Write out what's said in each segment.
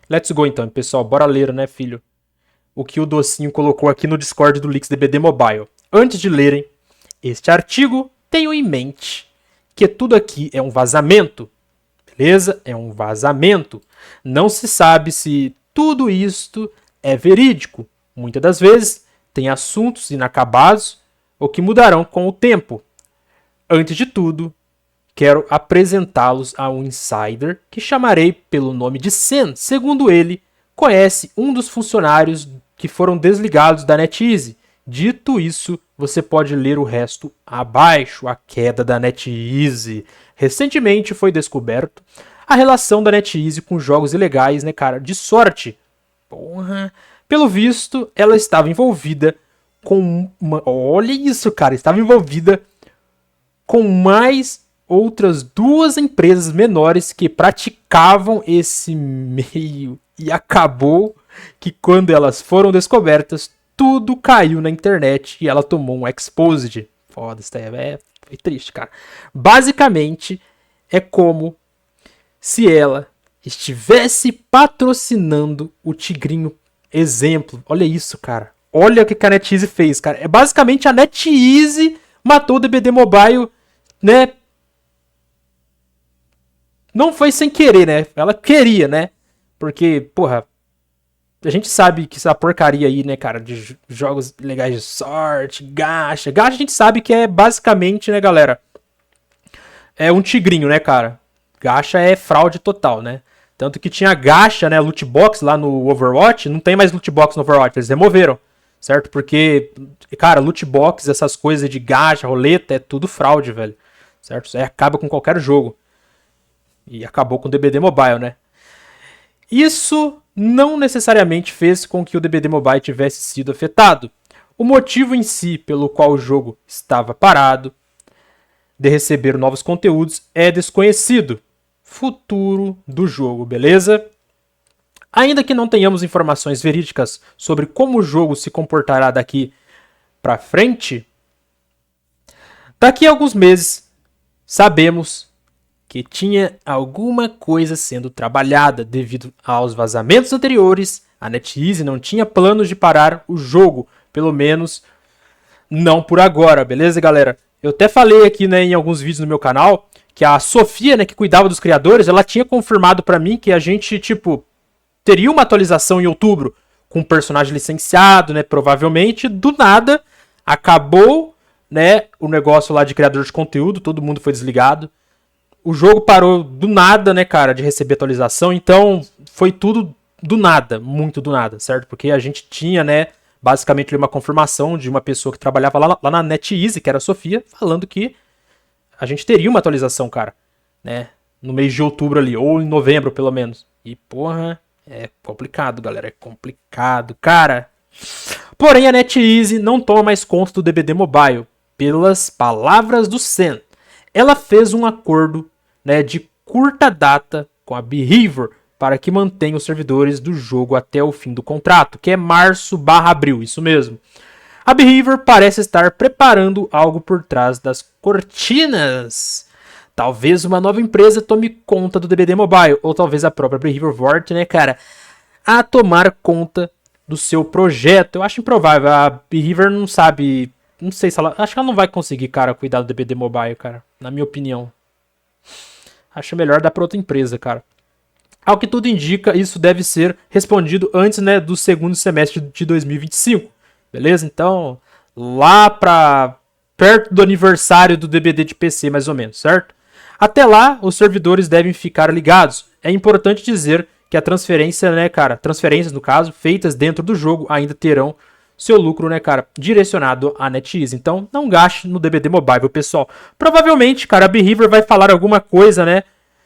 Let's go então, pessoal. Bora ler, né, filho? O que o Docinho colocou aqui no Discord do Leaks DBD Mobile. Antes de lerem este artigo, tenham em mente que tudo aqui é um vazamento. Beleza? É um vazamento. Não se sabe se tudo isto é verídico. Muitas das vezes tem assuntos inacabados ou que mudarão com o tempo. Antes de tudo, quero apresentá-los a um insider que chamarei pelo nome de Sen. Segundo ele, conhece um dos funcionários que foram desligados da NetEase. Dito isso, você pode ler o resto abaixo. A queda da NetEase. Recentemente foi descoberto a relação da NetEase com jogos ilegais, né, cara? De sorte. Porra. Pelo visto, ela estava envolvida com uma... Olha isso, cara. Estava envolvida com mais outras duas empresas menores que praticavam esse meio. E acabou que quando elas foram descobertas, tudo caiu na internet e ela tomou um exposed. Foda, isso aí foi triste, cara. Basicamente, é como se ela estivesse patrocinando o Tigrinho. Exemplo. Olha isso, cara. Olha o que a NetEase fez, cara. É basicamente a NetEase matou o DBD Mobile, né? Não foi sem querer, né? Ela queria, né? Porque, porra, a gente sabe que essa porcaria aí, né, cara, de jogos legais de sorte, gacha. Gacha a gente sabe que é basicamente, né, galera, é um tigrinho, né, cara? Gacha é fraude total, né? Tanto que tinha gacha, né, loot box lá no Overwatch, não tem mais loot box no Overwatch, eles removeram, certo? Porque, cara, loot box, essas coisas de gacha, roleta, é tudo fraude, velho, certo? Isso aí acaba com qualquer jogo. E acabou com o DBD Mobile, né? Isso não necessariamente fez com que o DBD Mobile tivesse sido afetado. O motivo em si pelo qual o jogo estava parado de receber novos conteúdos é desconhecido. Futuro do jogo, beleza? Ainda que não tenhamos informações verídicas sobre como o jogo se comportará daqui para frente, daqui a alguns meses sabemos que tinha alguma coisa sendo trabalhada devido aos vazamentos anteriores. A NetEase não tinha planos de parar o jogo, pelo menos não por agora, beleza, galera? Eu até falei aqui, né, em alguns vídeos no meu canal que a Sofia, né, que cuidava dos criadores, ela tinha confirmado para mim que a gente, tipo, teria uma atualização em outubro com um personagem licenciado, né, provavelmente. Do nada acabou, né, o negócio lá de criador de conteúdo, todo mundo foi desligado. O jogo parou do nada, né, cara, de receber atualização, então foi tudo do nada, muito do nada, certo? Porque a gente tinha, né, basicamente uma confirmação de uma pessoa que trabalhava lá na NetEase, que era a Sofia, falando que a gente teria uma atualização, cara, né, no mês de outubro ali, ou em novembro, pelo menos. E, porra, é complicado, galera, é complicado, cara. Porém, a NetEase não toma mais conta do DBD Mobile, pelas palavras do Sen. Ela fez um acordo, né, de curta data com a Behavior para que mantenha os servidores do jogo até o fim do contrato, que é março/abril, isso mesmo. A Behavior parece estar preparando algo por trás das cortinas. Talvez uma nova empresa tome conta do DBD Mobile, ou talvez a própria Behavior volte, né, cara, a tomar conta do seu projeto. Eu acho improvável, a Behavior não sabe, não sei se ela, acho que ela não vai conseguir, cara, cuidar do DBD Mobile, cara, na minha opinião. Acho melhor dar para outra empresa, cara. Ao que tudo indica, isso deve ser respondido antes, né, do segundo semestre de 2025. Beleza? Então, lá pra perto do aniversário do DBD de PC, mais ou menos, certo? Até lá, os servidores devem ficar ligados. É importante dizer que a transferência, né, cara, transferências, no caso, feitas dentro do jogo ainda terão seu lucro, né, cara, direcionado à NetEase. Então, não gaste no DBD Mobile, pessoal. Provavelmente, cara, a Behavior vai falar alguma coisa, né,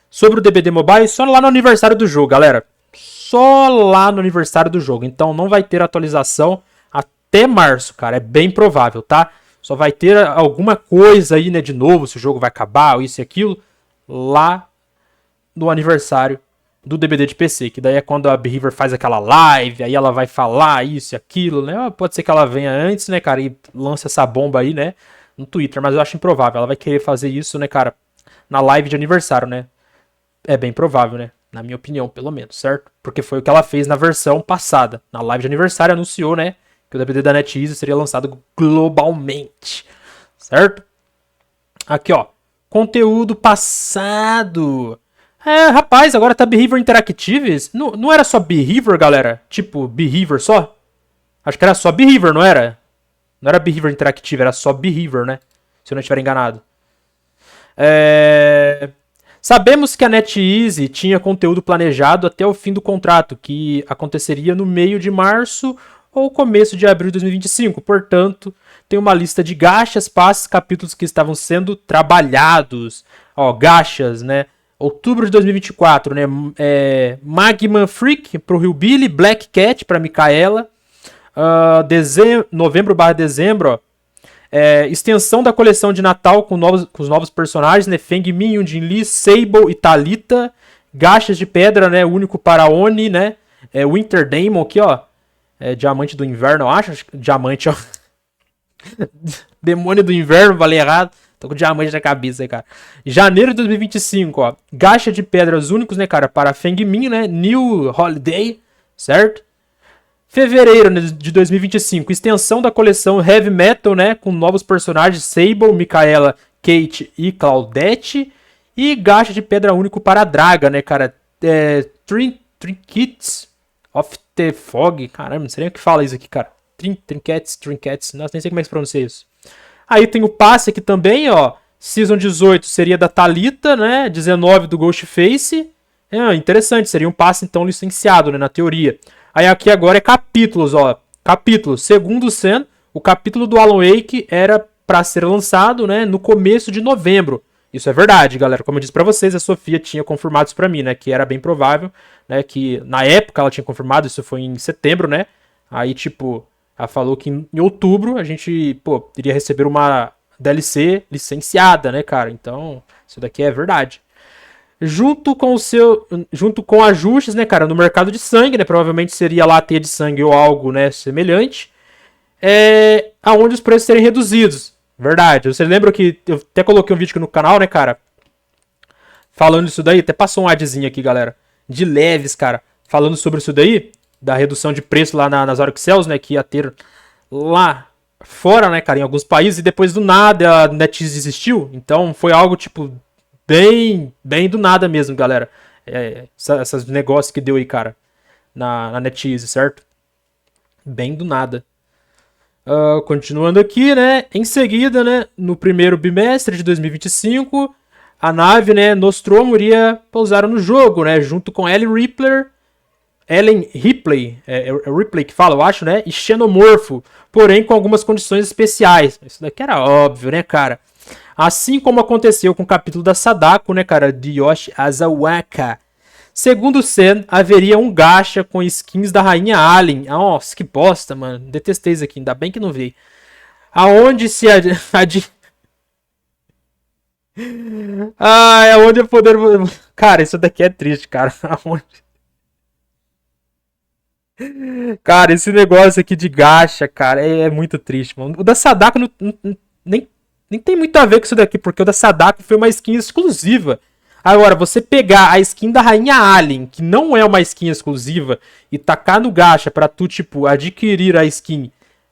sobre o DBD Mobile só lá no aniversário do jogo, galera. Só lá no aniversário do jogo. Então, não vai ter atualização até março, cara. É bem provável, tá? Só vai ter alguma coisa aí, né, de novo, se o jogo vai acabar, ou isso e aquilo, lá no aniversário do DBD de PC, que daí é quando a Behavior faz aquela live, aí ela vai falar isso e aquilo, né? Pode ser que ela venha antes, né, cara, e lance essa bomba aí, né, no Twitter, mas eu acho improvável. Ela vai querer fazer isso, né, cara, na live de aniversário, né? É bem provável, né? Na minha opinião, pelo menos, certo? Porque foi o que ela fez na versão passada. Na live de aniversário anunciou, né, que o DBD da NetEase seria lançado globalmente, certo? Aqui, ó. Conteúdo passado. Rapaz, agora tá Behavior Interactives. Não era só Behavior, galera? Tipo, Behavior só? Acho que era só Behavior, não era? Não era Behavior Interactive, era só Behavior, né? Se eu não estiver enganado. Sabemos que a NetEase tinha conteúdo planejado até o fim do contrato, que aconteceria no meio de março ou começo de abril de 2025. Portanto, tem uma lista de gachas, passes, capítulos que estavam sendo trabalhados. Ó, gachas, né? Outubro de 2024, né? Magma Freak pro Hillbilly, Black Cat pra Micaela. Novembro/dezembro, ó. Extensão da coleção de Natal com os novos personagens, né? Feng Min, Yun Jin Lee, Sable e Thalita. Gachas de pedra, né? Único para Oni, né? Winter Demon aqui, ó. Diamante do Inverno, eu acho. Diamante, ó. Demônio do Inverno, falei errado. Tô com diamante na cabeça aí, cara. Janeiro de 2025, ó. Gacha de pedras únicos, né, cara? Para Feng Min, né? New Holiday, certo? Fevereiro de 2025, extensão da coleção Heavy Metal, né? Com novos personagens Sable, Micaela, Kate e Claudette. E gacha de pedra único para a Draga, né, cara? Trinkets of the Fog. Caramba, não sei nem o que fala isso aqui, cara. Trinkets. Nossa, nem sei como é que se pronuncia isso. Aí tem o passe aqui também, ó. Season 18 seria da Thalita, né? 19 do Ghostface. Interessante, seria um passe então licenciado, né? Na teoria. Aí aqui agora é capítulos, ó. Capítulos. Segundo o Sen, o capítulo do Alan Wake era para ser lançado, né? No começo de novembro. Isso é verdade, galera. Como eu disse pra vocês, a Sofia tinha confirmado isso pra mim, né? Que era bem provável, né? Que na época ela tinha confirmado, isso foi em setembro, né? Aí, tipo, ela falou que em outubro a gente, pô, iria receber uma DLC licenciada, né, cara? Então, isso daqui é verdade. Junto com ajustes, né, cara, no mercado de sangue, né? Provavelmente seria lá teia de sangue ou algo, né, semelhante. Aonde os preços serem reduzidos. Verdade. Você lembra que eu até coloquei um vídeo aqui no canal, né, cara? Falando isso daí. Até passou um adzinho aqui, galera. De leves, cara. Falando sobre isso daí. Da redução de preço lá nas Orexels, né? Que ia ter lá fora, né, cara? Em alguns países. E depois do nada a NetEase desistiu. Então foi algo, tipo, bem do nada mesmo, galera. Esses negócios que deu aí, cara. Na NetEase, certo? Bem do nada. Continuando aqui, né? Em seguida, né? No primeiro bimestre de 2025, a nave, né? Nostromo iria pousar no jogo, né? Junto com Ellen Ripley, Ripley que fala, eu acho, né? E Xenomorfo, porém com algumas condições especiais. Isso daqui era óbvio, né, cara? Assim como aconteceu com o capítulo da Sadako, né, cara? De Yoshi Azawaka. Segundo o Sen, haveria um gacha com skins da Rainha Alien. Nossa, que bosta, mano. Detestei isso aqui, ainda bem que não veio. Aonde se aonde eu poder... Cara, isso daqui é triste, cara. Aonde... Cara, esse negócio aqui de gacha, cara, é muito triste, mano. O da Sadako nem tem muito a ver com isso daqui, porque o da Sadako foi uma skin exclusiva. Agora, você pegar a skin da Rainha Alien, que não é uma skin exclusiva, e tacar no gacha pra tu, tipo, adquirir a skin,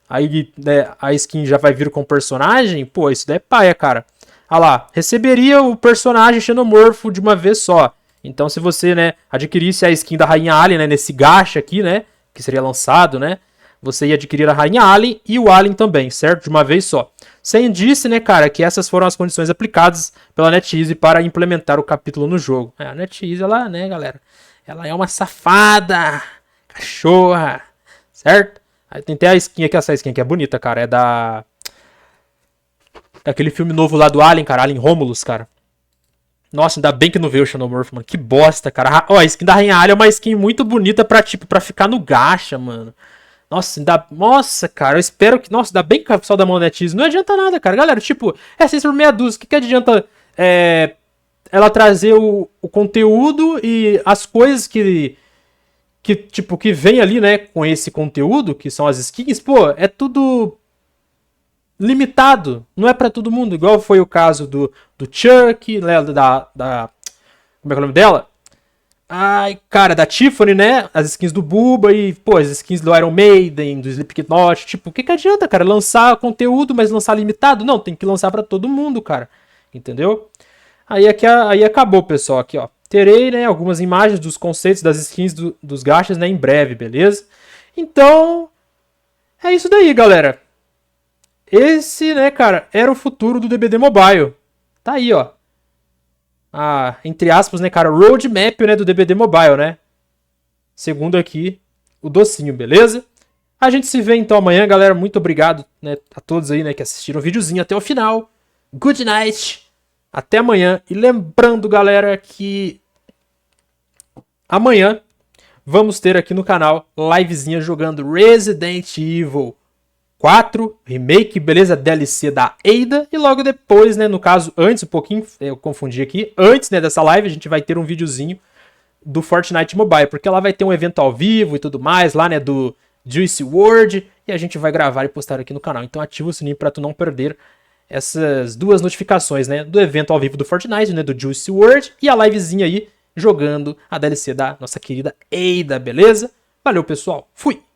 aí, né, a skin já vai vir com o personagem, pô, isso daí é paia, cara. Ah lá, receberia o personagem xenomorfo de uma vez só. Então, se você, né, adquirisse a skin da Rainha Alien, né, nesse gacha aqui, né, que seria lançado, né, você ia adquirir a Rainha Alien e o Alien também, certo? De uma vez só. Sem disse, né, cara, que essas foram as condições aplicadas pela NetEase para implementar o capítulo no jogo. A NetEase, ela, né, galera, ela é uma safada, cachorra, certo? Aí tem até a skin aqui, essa skin aqui é bonita, cara, é daquele filme novo lá do Alien, cara, Alien Romulus, cara. Nossa, ainda bem que não veio o Xenomorph, mano. Que bosta, cara. Ó, a skin da Rainha Alien é uma skin muito bonita pra, tipo, pra ficar no gacha, mano. Nossa, nossa, cara, eu espero que... Nossa, ainda bem que o pessoal da NetEase não adianta nada, cara. Galera, tipo, 6 por meia dúzia. O que adianta ela trazer o conteúdo e as coisas que, tipo, que vem ali, né, com esse conteúdo, que são as skins, pô, é tudo limitado. Não é pra todo mundo. Igual foi o caso do Chuck, né, como é que é o nome dela? Ai, cara, da Tiffany, né? As skins do Bubba e, pô, as skins do Iron Maiden, do Slipknot. Tipo, o que adianta, cara? Lançar conteúdo, mas lançar limitado? Não, tem que lançar pra todo mundo, cara. Entendeu? Aí, aqui, aí acabou, pessoal. Aqui, ó. Terei, né, algumas imagens dos conceitos das skins dos gachas, né, em breve, beleza? Então, é isso daí, galera. Esse, né, cara, era o futuro do DBD Mobile. Tá aí, ó. Entre aspas, né, cara, roadmap, né, do DBD Mobile, né? Segundo aqui, o docinho, beleza? A gente se vê então amanhã, galera. Muito obrigado, né, a todos aí, né, que assistiram o videozinho até o final. Good night. Até amanhã. E lembrando, galera, que amanhã vamos ter aqui no canal livezinha jogando Resident Evil 4 Remake, beleza? DLC da Ada. E logo depois, né, no caso, antes um pouquinho, eu confundi aqui, antes, né, dessa live, a gente vai ter um videozinho do Fortnite Mobile, porque lá vai ter um evento ao vivo e tudo mais, lá, né, do Juice WRLD, e a gente vai gravar e postar aqui no canal. Então ativa o sininho pra tu não perder essas duas notificações, né, do evento ao vivo do Fortnite, né, do Juice WRLD, e a livezinha aí jogando a DLC da nossa querida Ada, beleza? Valeu, pessoal. Fui!